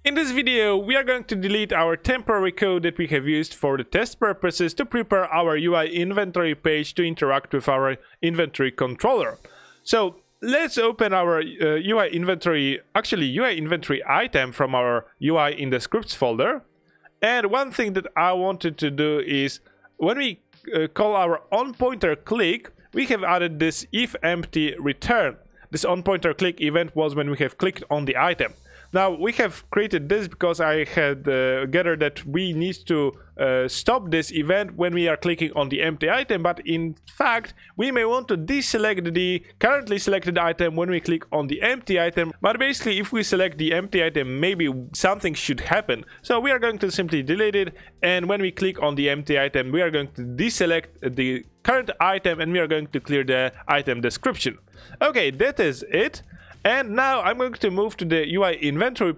In this video, we are going to delete our temporary code that we have used for the test purposes to prepare our UI inventory page to interact with our inventory controller. So let's open our UI inventory item from our UI in the scripts folder. And one thing that I wanted to do is when we call our onPointer click, we have added this if empty return. This onPointer click event was when we have clicked on the item. Now we have created this because I had gathered that we need to stop this event when we are clicking on the empty item, but in fact we may want to deselect the currently selected item when we click on the empty item. But basically if we select the empty item, maybe something should happen. So we are going to simply delete it, and when we click on the empty item we are going to deselect the current item and we are going to clear the item description. Okay, that is it. And now I'm going to move to the UI inventory.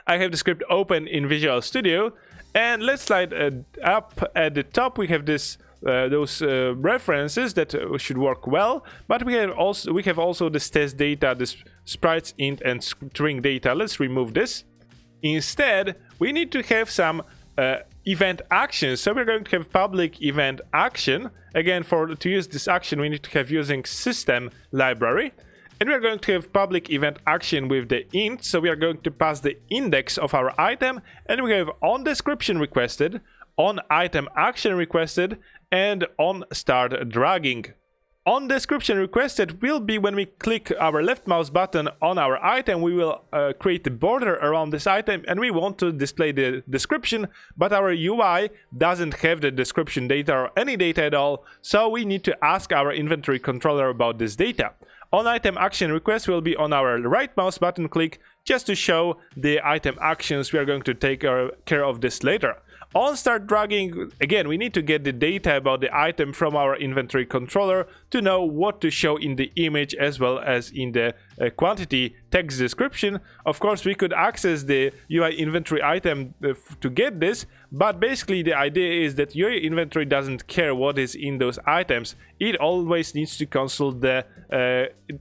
I have the script open in Visual Studio, and let's slide up at the top. We have those references that should work well, but we have also this test data, this sprites int and string data. Let's remove this. Instead, we need to have some event actions. So we're going to have public event action. Again, to use this action, we need to have using system library. And we are going to have public event action with the int, so we are going to pass the index of our item, and we have on description requested, on item action requested, and on start dragging. On description requested will be when we click our left mouse button on our item, we will create a border around this item, and we want to display the description, but our UI doesn't have the description data or any data at all, so we need to ask our inventory controller about this data. On item action request will be on our right mouse button click just to show the item actions. We are going to take care of this later. On start dragging, again, we need to get the data about the item from our inventory controller to know what to show in the image as well as in the quantity text description. Of course, we could access the UI inventory item to get this, but basically the idea is that UI inventory doesn't care what is in those items. It always needs to consult the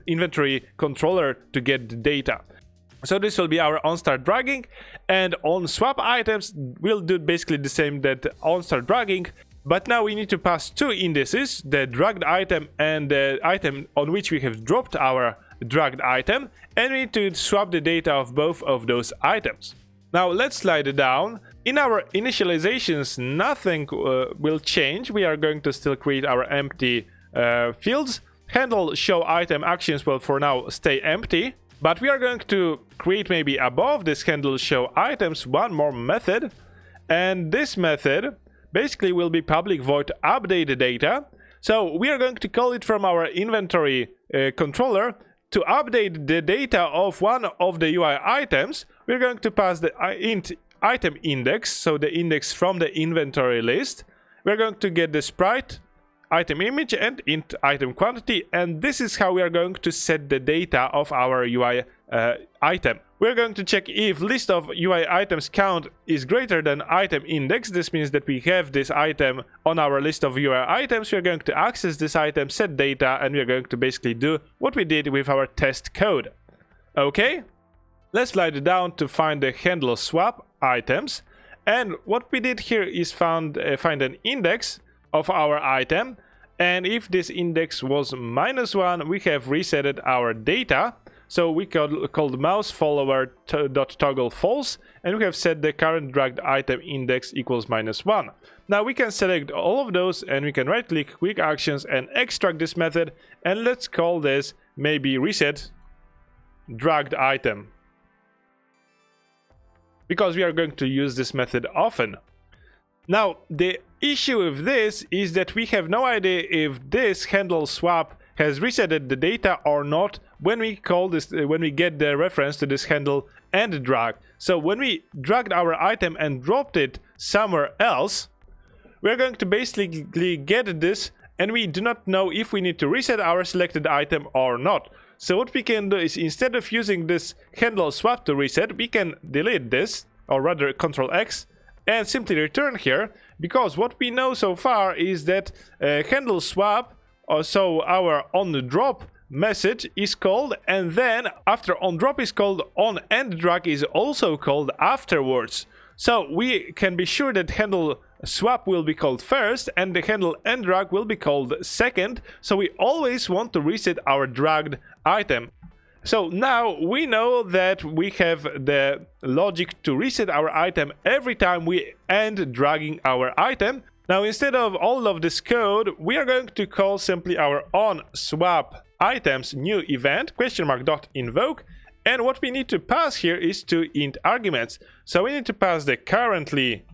inventory controller to get the data. So this will be our on-start dragging, and on swap items we'll do basically the same that on start dragging, but now we need to pass two indices, the dragged item and the item on which we have dropped our dragged item, and we need to swap the data of both of those items. Now let's slide it down. In our initializations nothing will change. We are going to still create our empty fields. Handle show item actions will for now stay empty. But we are going to create maybe above this handle show items one more method, and this method basically will be public void UpdateData. So we are going to call it from our inventory controller to update the data of one of the UI items. We're going to pass the int item index, so the index from the inventory list. We're going to get the sprite item image and int item quantity, and this is how we are going to set the data of our UI item. We're going to check if list of UI items count is greater than item index. This means that we have this item on our list of UI items. We're going to access this item, set data, and we're going to basically do what we did with our test code. Okay, let's slide it down to find the HandleSwap items, and what we did here is find an index of our item, and if this index was -1, we have resetted our data. So we called mouse follower .toggle false, and we have set the current dragged item index equals -1. Now we can select all of those, and we can right click quick actions and extract this method, and let's call this maybe reset dragged item, because we are going to use this method often. Now the issue with this is that we have no idea if this HandleSwap has resetted the data or not when we call this, when we get the reference to this handle and drag. So when we dragged our item and dropped it somewhere else, we're going to basically get this, and we do not know if we need to reset our selected item or not. So what we can do is, instead of using this HandleSwap to reset, we can delete this, or rather Ctrl X, and simply return here, because what we know so far is that HandleSwap, so our on the drop message is called, and then after onDrop is called, onEndDrag is also called afterwards. So we can be sure that HandleSwap will be called first and the HandleEndDrag will be called second. So we always want to reset our dragged item. So now we know that we have the logic to reset our item every time we end dragging our item. Now instead of all of this code, we are going to call simply our onSwapItems new event !.invoke, and what we need to pass here is two int arguments. So we need to pass the currently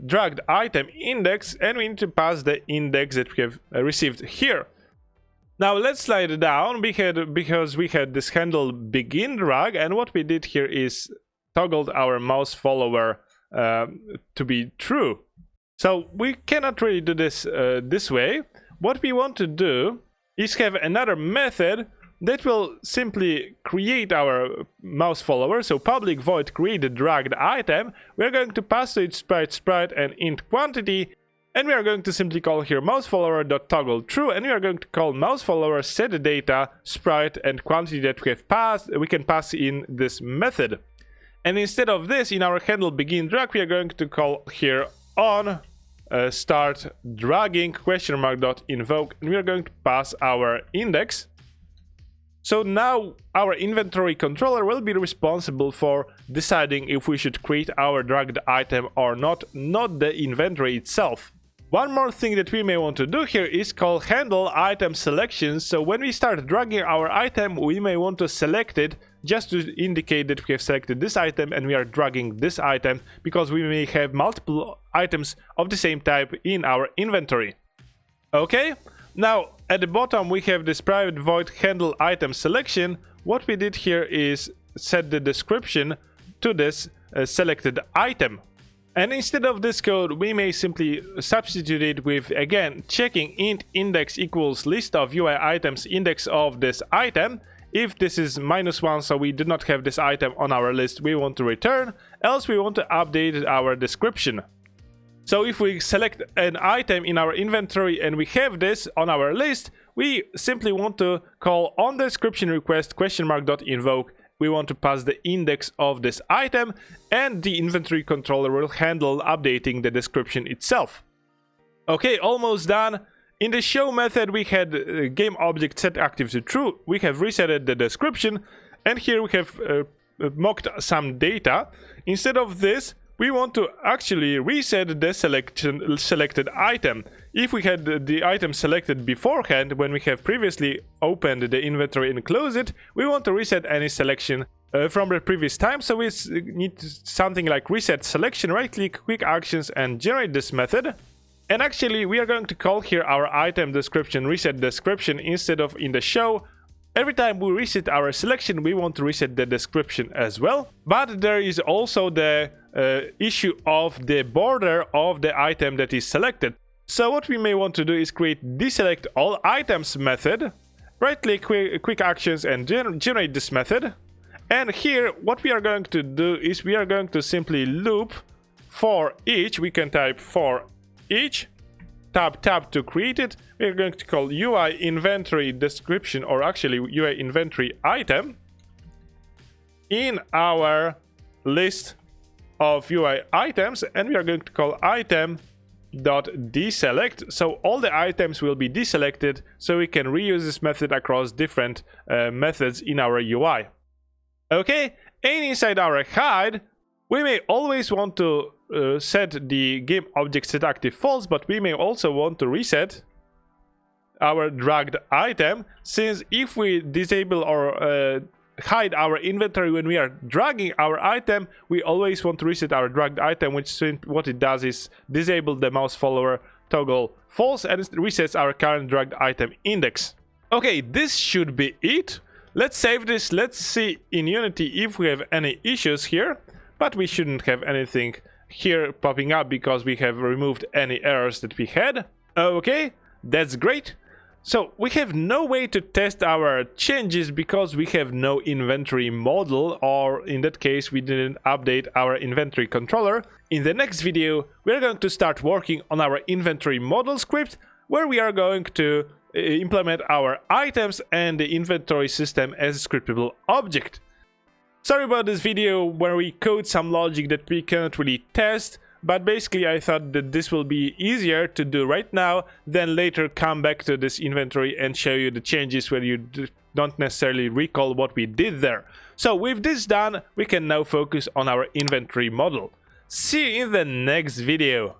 dragged item index, and we need to pass the index that we have received here. Now let's slide it down because we had this HandleBeginDrag, and what we did here is toggled our mouse follower to be true. So we cannot really do this this way. What we want to do is have another method that will simply create our mouse follower. So public void create the dragged item. We're going to pass to it sprite and int quantity, and we are going to simply call here mousefollower.toggleTrue, and we are going to call mousefollower set data sprite and quantity that we have passed. We can pass in this method, and instead of this, in our HandleBeginDrag, we are going to call here on start dragging !.invoke, and we are going to pass our index. So now our inventory controller will be responsible for deciding if we should create our dragged item or not the inventory itself. One more thing that we may want to do here is call HandleItemSelection. So when we start dragging our item, we may want to select it just to indicate that we have selected this item and we are dragging this item, because we may have multiple items of the same type in our inventory. Okay, now at the bottom we have this private void HandleItemSelection. What we did here is set the description to this selected item. And instead of this code, we may simply substitute it with, again, checking int index equals list of UI items index of this item. If this is -1, so we do not have this item on our list, we want to return, else we want to update our description. So if we select an item in our inventory and we have this on our list, we simply want to call onDescriptionRequest !.invoke. We want to pass the index of this item, and the inventory controller will handle updating the description itself. Okay, almost done. In the show method, we had game object set active to true. We have resetted the description, and here we have mocked some data. Instead of this, we want to actually reset the selected item. If we had the item selected beforehand, when we have previously opened the inventory and closed it, we want to reset any selection from the previous time. So we need something like reset selection, right click, quick actions, and generate this method. And actually we are going to call here our item description reset description instead of in the show. Every time we reset our selection, we want to reset the description as well. But there is also the issue of the border of the item that is selected. So what we may want to do is create deselect all items method, right click, quick actions, and generate this method. And here what we are going to do is we are going to simply loop for each. We can type for each, tab to create it. We're going to call UI inventory description, or actually UI inventory item, in our list of UI items, and we are going to call item.deselect. So all the items will be deselected, so we can reuse this method across different methods in our UI. Okay, and inside our hide, we may always want to set the game object set active false, but we may also want to reset our dragged item, since if we disable or hide our inventory when we are dragging our item, we always want to reset our dragged item, which what it does is disable the mouse follower toggle false, and it resets our current dragged item index. Okay, this should be it. Let's save this. Let's see in Unity if we have any issues here, but we shouldn't have anything here popping up because we have removed any errors that we had. Okay, that's great. So we have no way to test our changes because we have no inventory model, or in that case we didn't update our inventory controller. In the next video we're going to start working on our inventory model script, where we are going to implement our items and the inventory system as a scriptable object. Sorry about this video where we code some logic that we cannot really test, but basically I thought that this will be easier to do right now than later come back to this inventory and show you the changes where you don't necessarily recall what we did there. So with this done, we can now focus on our inventory model. See you in the next video.